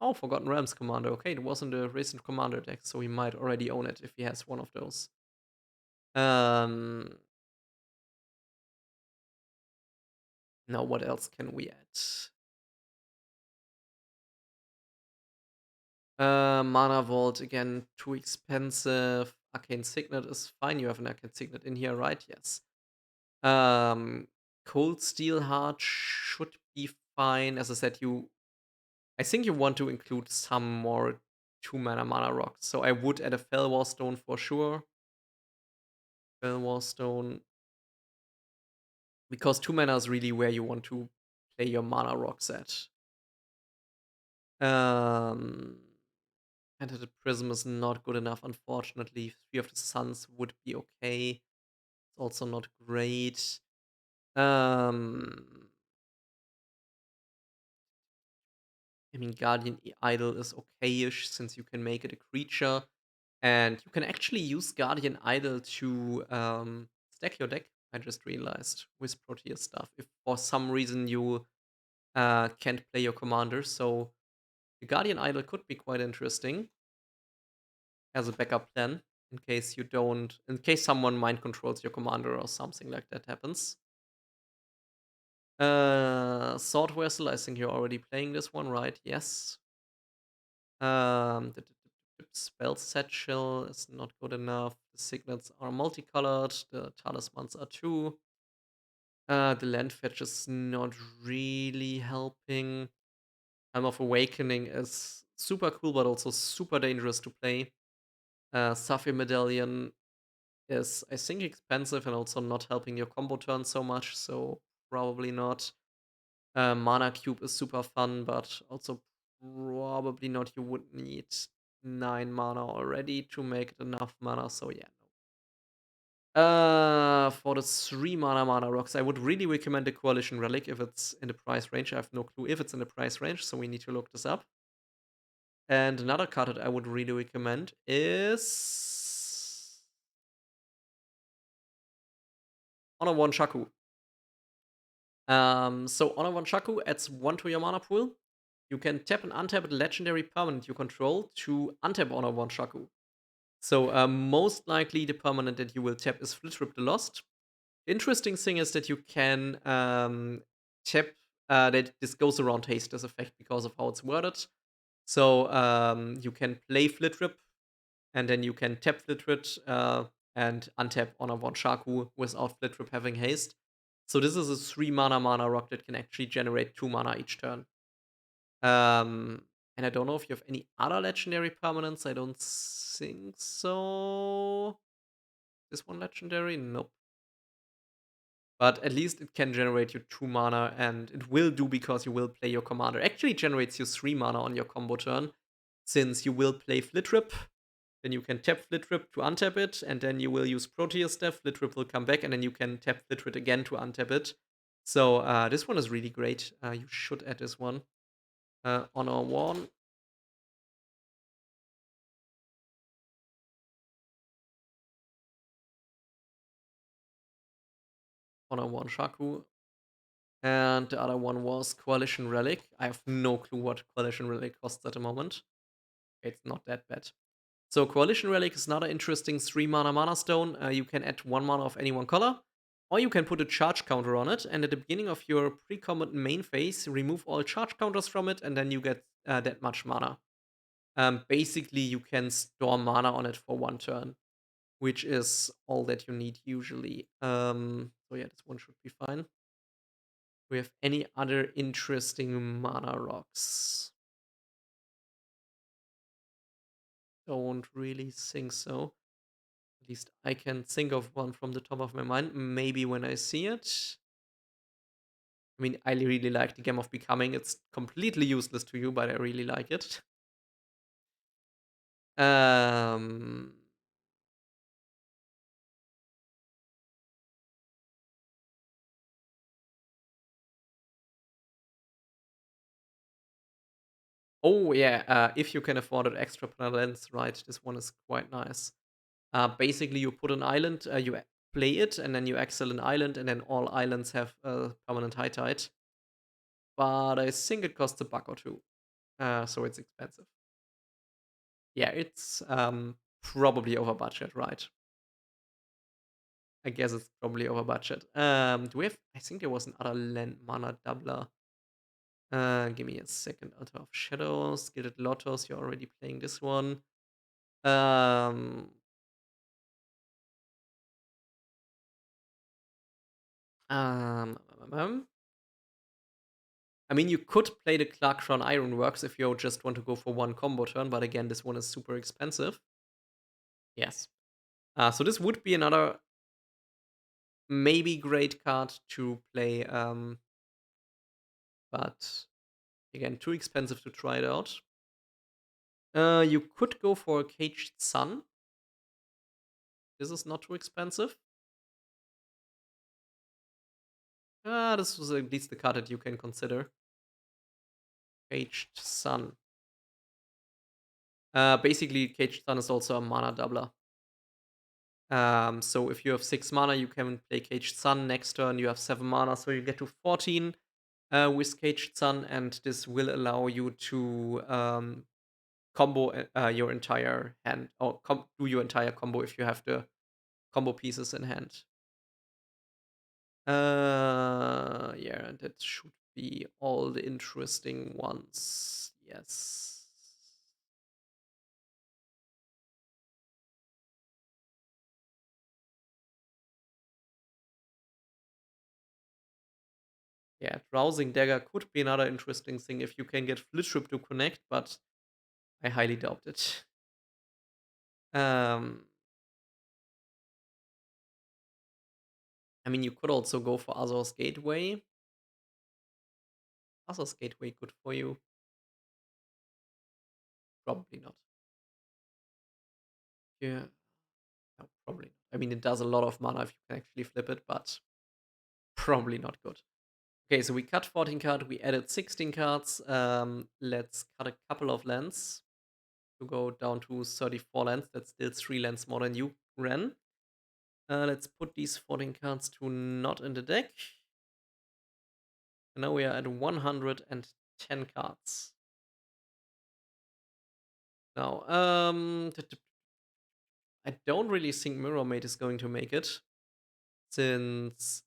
Oh, Forgotten Realms Commander. Okay, it wasn't a recent Commander deck, so he might already own it if he has one of those. Um, Now, what else can we add? Mana Vault, again, too expensive. Arcane Signet is fine. You have an Arcane Signet in here, right? Yes. Cold Steel Heart should be fine. As I said, I think you want to include some more 2 mana rocks. So I would add a Fellwar Stone for sure. Fellwar Stone. Because 2 mana is really where you want to play your mana rocks at. Enter the Prism is not good enough, unfortunately. 3 of the Suns would be okay. It's also not great. I mean, Guardian Idol is okay-ish since you can make it a creature. And you can actually use Guardian Idol to stack your deck, I just realized, with Proteus stuff. If for some reason you can't play your commander. So the Guardian Idol could be quite interesting as a backup plan in case someone mind controls your commander or something like that happens. Sword Vessel, I think you're already playing this one, right? Yes. The Spell Satchel is not good enough. The Signets are multicolored. The Talismans are too. The Land Fetch is not really helping. Time of Awakening is super cool, but also super dangerous to play. Saphir Medallion is, I think, expensive and also not helping your combo turn so much, so probably not. Mana Cube is super fun, but also probably not. You would need 9 mana already to make it enough mana, so yeah, no. For the 3 mana rocks, I would really recommend the Coalition Relic if it's in the price range. I have no clue if it's in the price range, so we need to look this up. And another card that I would really recommend is Honor One Shaku. So Honor One Shaku adds 1 to your mana pool. You can tap and untap a legendary permanent you control to untap Honor One Shaku. So most likely the permanent that you will tap is Fblthp the Lost. The interesting thing is that you can tap that this goes around haste this effect because of how it's worded. So you can play Fblthp and then you can tap Fblthp and untap Honor One Shaku without Fblthp having haste. So this is a 3 mana rock that can actually generate 2 mana each turn. And I don't know if you have any other legendary permanents. I don't think so. This one legendary? Nope. But at least it can generate you 2 mana, and it will do because you will play your commander. Actually, it generates you 3 mana on your combo turn, since you will play Fblthp. Then you can tap Fblthp to untap it, and then you will use Proteus stuff. Fblthp will come back, and then you can tap Fblthp again to untap it. So this one is really great. You should add this one. Honor 1. Honor 1 Shaku. And the other one was Coalition Relic. I have no clue what Coalition Relic costs at the moment. It's not that bad. So Coalition Relic is another interesting 3 mana mana stone. You can add 1 mana of any one color, or you can put a charge counter on it, and at the beginning of your pre-combat main phase, remove all charge counters from it, and then you get that much mana. Basically, you can store mana on it for 1 turn, which is all that you need usually. So yeah, this one should be fine. Do we have any other interesting mana rocks? Don't really think so. At least I can think of one from the top of my mind. Maybe when I see it. I mean, I really like the game of Becoming. It's completely useless to you, but I really like it. Um. Oh yeah. If you can afford it, extra planets, right? This one is quite nice. Basically, you put an island, play it, and then you exile an island, and then all islands have a permanent high tide. But I think it costs a buck or two, so it's expensive. Yeah, it's probably over budget, right? I guess it's probably over budget. Do we have? I think there was another land mana doubler. Give me a second. Altar of Shadows, Gilded Lotus. You're already playing this one. Um, um, um, um, I mean, you could play the Clark Crown Ironworks if you just want to go for one combo turn, but again, this one is super expensive. Yes. So this would be another maybe great card to play, but again, too expensive to try it out. You could go for a Caged Sun. This is not too expensive. This was at least the card that you can consider. Caged Sun. Basically, Caged Sun is also a mana doubler. So if you have 6 mana, you can play Caged Sun. Next turn, you have 7 mana, so you get to 14 with Caged Sun, and this will allow you to combo your entire hand, or do your entire combo if you have the combo pieces in hand. Yeah, that should be all the interesting ones. Yes. Yeah, Drowsing Dagger could be another interesting thing if you can get Fblthp to connect, but I highly doubt it. Um, I mean, you could also go for Azor's Gateway. Azor's Gateway good for you? Probably not. Yeah, no, probably not. I mean, it does a lot of mana if you can actually flip it, but probably not good. Okay, so we cut 14 cards, we added 16 cards. Let's cut a couple of lands to go down to 34 lands. That's still 3 lands more than you ran. Let's put these 14 cards to not in the deck. And now we are at 110 cards. Now, I don't really think Mirror Mate is going to make it, since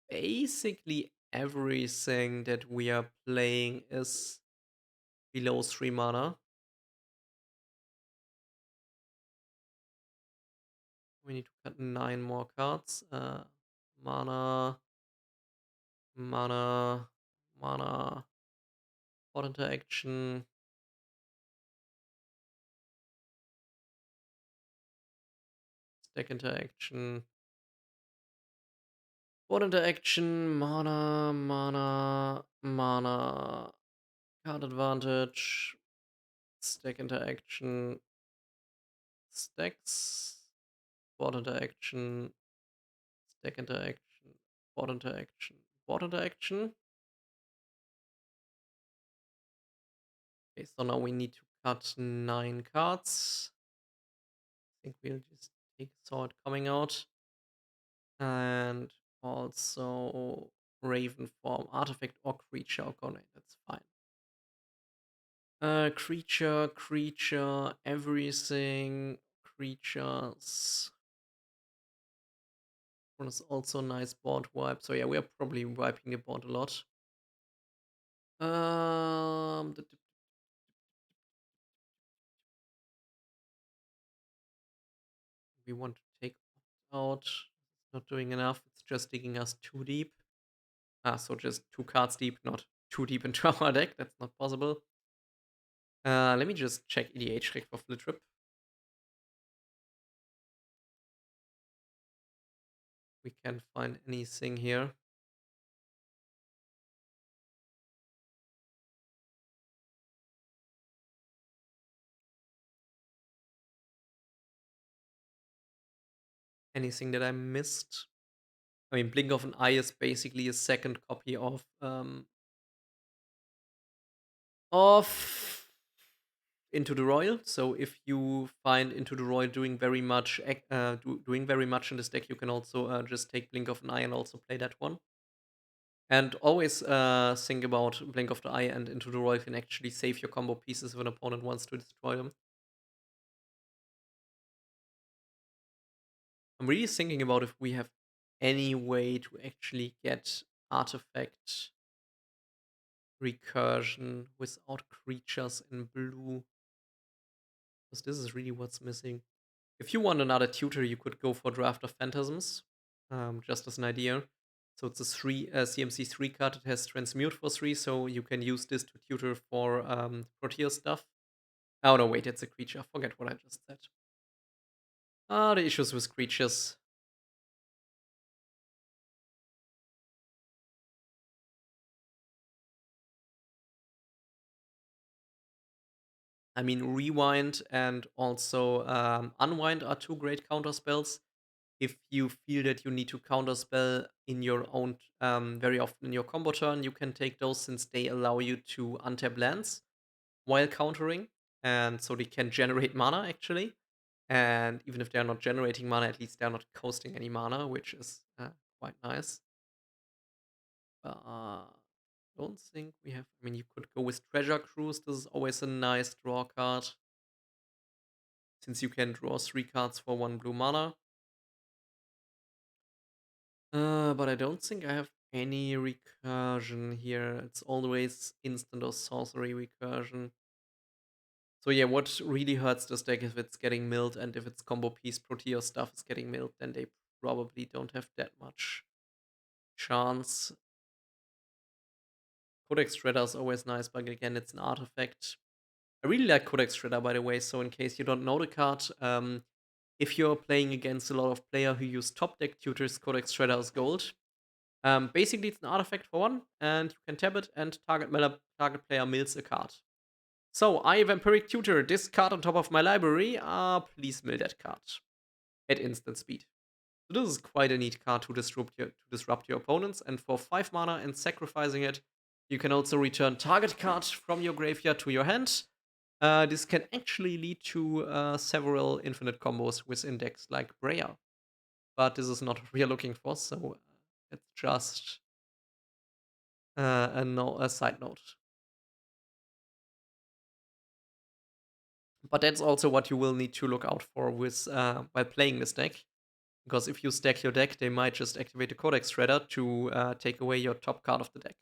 basically everything that we are playing is below 3 mana. We need to cut 9 more cards. Mana, mana, mana, Port Interaction, Stack Interaction, Port Interaction, mana, mana, mana, Card Advantage, Stack Interaction, Stacks, Port Interaction, Stack Interaction, Port Interaction, Port Interaction. Okay, so now we need to cut 9 cards. I think we'll just take Sword coming out. And also Raven form, artifact or creature. Okay, that's fine. Creature, everything, creatures. One is also nice board wipe. So yeah, we are probably wiping the board a lot. Um, we want to take out. It's not doing enough. It's just digging us too deep. So just 2 cards deep, not too deep into our deck. That's not possible. Let me just check EDH trick for Fblthp. We can't find anything here. Anything that I missed? I mean, Blink of an Eye is basically a second copy of Into the Royal. So if you find Into the Royal doing very much, doing very much in this deck, you can also just take Blink of an Eye and also play that one. And always think about Blink of the Eye and Into the Royal can actually save your combo pieces if an opponent wants to destroy them. I'm really thinking about if we have any way to actually get artifact recursion without creatures in blue. Because this is really what's missing. If you want another tutor, you could go for Draft of Phantasms, just as an idea. So it's a CMC 3 card. It has Transmute for 3, so you can use this to tutor for Proteus stuff. Oh no, wait, it's a creature. Forget what I just said. The issues with creatures. I mean, Rewind and also Unwind are 2 great counter spells. If you feel that you need to counter spell in your own, very often in your combo turn, you can take those since they allow you to untap lands while countering. And so they can generate mana actually. And even if they're not generating mana, at least they're not costing any mana, which is quite nice. Don't think we have. I mean, you could go with Treasure Cruise. This is always a nice draw card since you can draw 3 cards for 1 blue mana. But I don't think I have any recursion here. It's always instant or sorcery recursion. So yeah, what really hurts this deck if it's getting milled and if its combo piece Proteus stuff is getting milled, then they probably don't have that much chance. Codex Shredder is always nice, but again, it's an artifact. I really like Codex Shredder, by the way, so in case you don't know the card, if you're playing against a lot of player who use top deck tutors, Codex Shredder is gold. Basically, it's an artifact for 1, and you can tap it, and target player mills a card. So, I, Vampiric Tutor, this card on top of my library, please mill that card at instant speed. So this is quite a neat card to disrupt your opponents, and for 5 mana and sacrificing it, you can also return target card from your graveyard to your hand. This can actually lead to several infinite combos within decks like Breya. But this is not what we are looking for, so it's just a side note. But that's also what you will need to look out for with while playing this deck. Because if you stack your deck, they might just activate the Codex Shredder to take away your top card of the deck.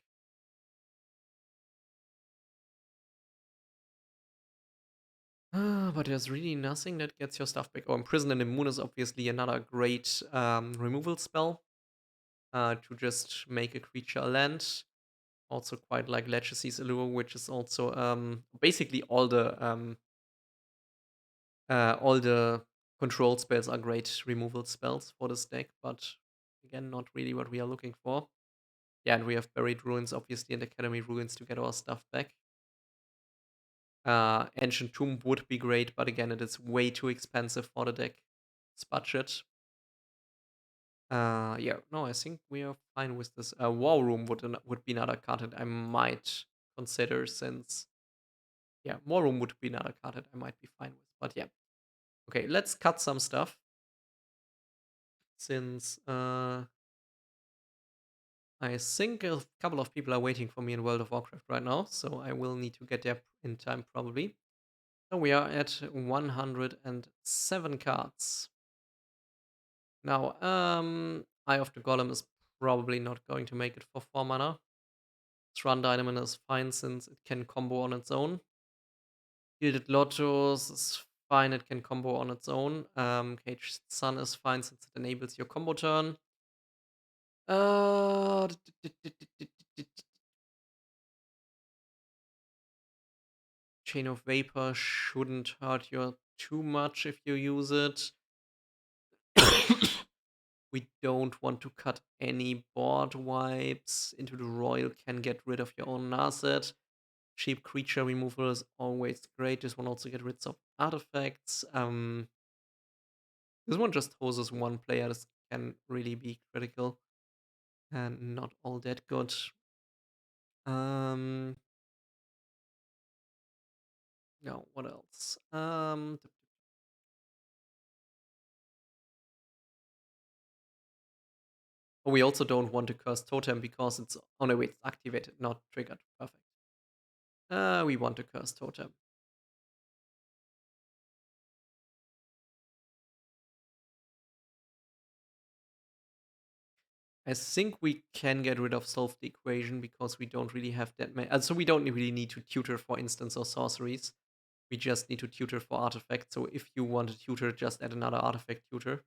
But there's really nothing that gets your stuff back. Oh, Imprison and Immune is obviously another great removal spell to just make a creature land. Also quite like Legacy's Allure, which is also basically all the control spells are great removal spells for this deck, but again, not really what we are looking for. Yeah, and we have Buried Ruins, obviously, and Academy Ruins to get our stuff back. Ancient Tomb would be great, but again, it is way too expensive for the deck's budget. Yeah, no, I think we are fine with this. War Room would be another card that I might consider since, yeah, War Room would be another card that I might be fine with. But yeah, okay, let's cut some stuff since I think a couple of people are waiting for me in World of Warcraft right now, so I will need to get there in time probably. So we are at 107 cards. Now, Eye of the Golem is probably not going to make it for 4 mana. Run Dynamite is fine since it can combo on its own. Gilded Lotus is fine, it can combo on its own. Caged Sun is fine since it enables your combo turn. Uh, Chain of Vapor shouldn't hurt you too much if you use it. We don't want to cut any board wipes. Into the Royal can get rid of your own asset. Cheap creature removal is always great. This one also get rid of artifacts. This one just hoses one player. This can really be critical and not all that good. No, what else? We also don't want to curse totem because it's on the way it's activated, not triggered. Perfect. We want to curse totem. I think we can get rid of solve the equation because we don't really have that many. So we don't really need to tutor for instants or sorceries. We just need to tutor for artifacts. So if you want to tutor, just add another artifact tutor.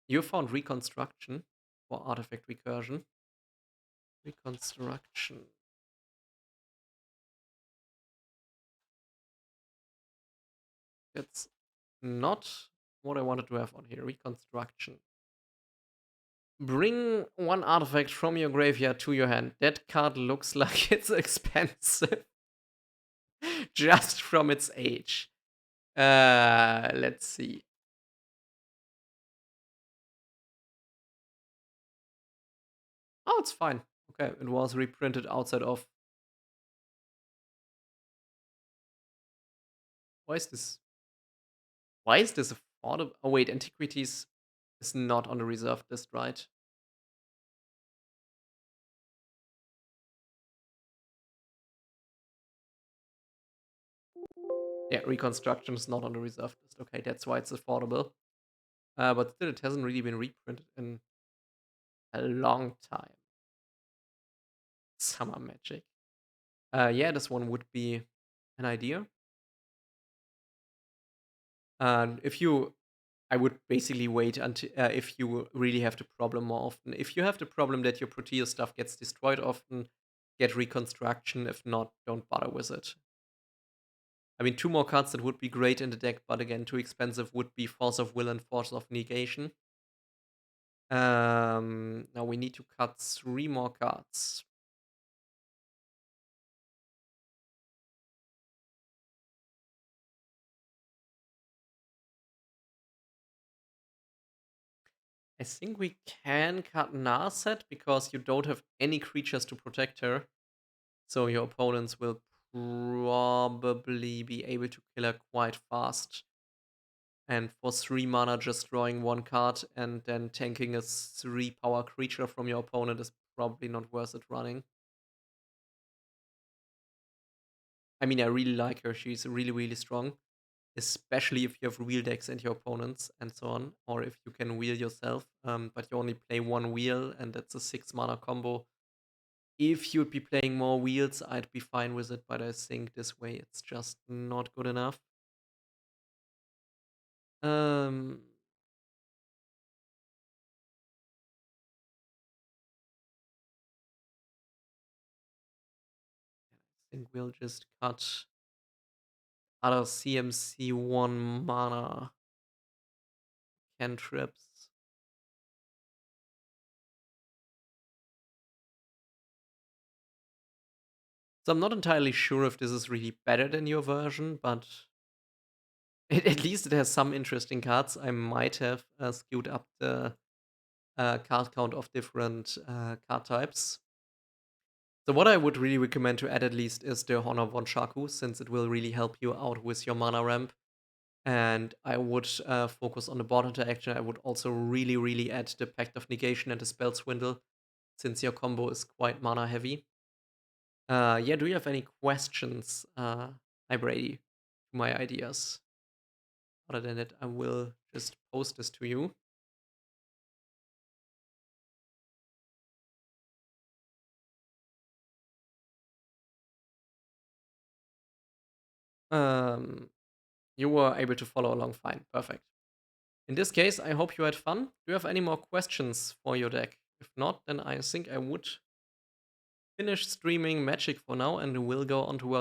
You found reconstruction for artifact recursion. Reconstruction. That's not what I wanted to have on here. Reconstruction. Bring one artifact from your graveyard to your hand. That card looks like it's expensive. Just from its age. Let's see. Oh, it's fine. Okay, it was reprinted outside of. Why is this? Why is this affordable? Oh wait, Antiquities is not on the reserved list, right? Yeah, Reconstruction is not on the reserved list. Okay, that's why it's affordable. But still, it hasn't really been reprinted in a long time. Summer Magic. Yeah, this one would be an idea. If you, I would basically wait until if you really have the problem more often. If you have the problem that your Proteus stuff gets destroyed often, get Reconstruction. If not, don't bother with it. I mean, 2 more cards that would be great in the deck, but again, too expensive would be Force of Will and Force of Negation. Now we need to cut 3 more cards. I think we can cut Narset because you don't have any creatures to protect her. So your opponents will probably be able to kill her quite fast. And for 3 mana, just drawing 1 card and then tanking a 3 power creature from your opponent is probably not worth it running. I mean, I really like her. She's really, really strong. Especially if you have wheel decks and your opponents and so on. Or if you can wheel yourself. But you only play 1 wheel and that's a 6 mana combo. If you'd be playing more wheels, I'd be fine with it. But I think this way it's just not good enough. I think we'll just cut other CMC 1 mana cantrips. So I'm not entirely sure if this is really better than your version, but at least it has some interesting cards. I might have skewed up the card count of different card types. So what I would really recommend to add at least is the Honor Von Shaku, since it will really help you out with your mana ramp. And I would focus on the board interaction. I would also really add the Pact of Negation and the Spell Swindle, since your combo is quite mana heavy. Yeah, do you have any questions, hi Brady, to my ideas? Other than that, I will just post this to you. Um, you were able to follow along fine. Perfect. In this case, I hope you had fun. Do you have any more questions for your deck? If not, then I think I would finish streaming Magic for now and will go on to World